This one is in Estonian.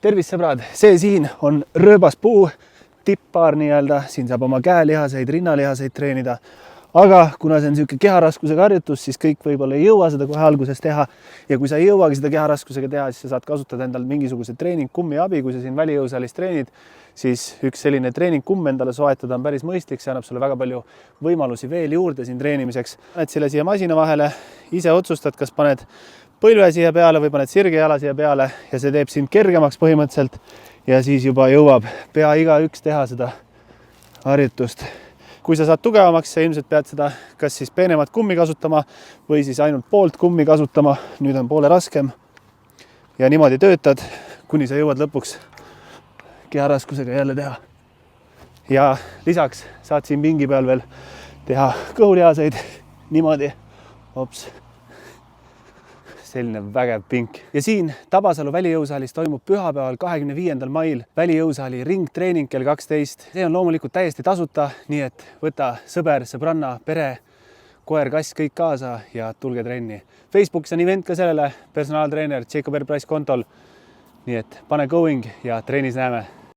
Tervist sõbrad, see siin on rööbaspuu, tipppaar nii-öelda, siin saab oma käelihaseid, rinnalihaseid treenida. Aga kuna see on niisugune keharaskusega harjutus, siis kõik võib-olla ei jõua seda kohe alguses teha. Ja kui sa ei jõuagi seda keharaskusega teha, siis sa saad kasutada endal mingisuguse treeningkummi abi, kui sa siin välijõusalist treenid, siis üks selline treeningkumm endale soetada on päris mõistlik, see annab sulle väga palju võimalusi veel juurde siin treenimiseks. Paned selle siia masina vahele, ise otsustad, kas paned põlve siia peale või paned sirgejala siia peale ja see teeb sind kergemaks põhimõtteliselt ja siis juba jõuab pea igaüks teha seda harjutust. Kui sa saad tugevamaks, sa ilmselt pead seda kas siis peenemat kummi kasutama või siis ainult poolt kummi kasutama. Nüüd on poole raskem ja niimoodi töötad, kuni sa jõuad lõpuks keharaskusega jälle teha. Ja lisaks saad siin pingi peal veel teha kõhulihaseid niimoodi. Hops. Selline vägev pink. Ja siin Tabasalu välijõusaalis toimub pühapäeval 25. mail välijõusaali ringtreening kell 12. See on loomulikult täiesti tasuta, nii et võta sõber, sõbranna, pere, koer, kass, kõik kaasa ja tulge trenni. Facebookis on event ka sellele, personaaltreener Jacob R. Price kontol. Nii et pane going ja treenis näeme.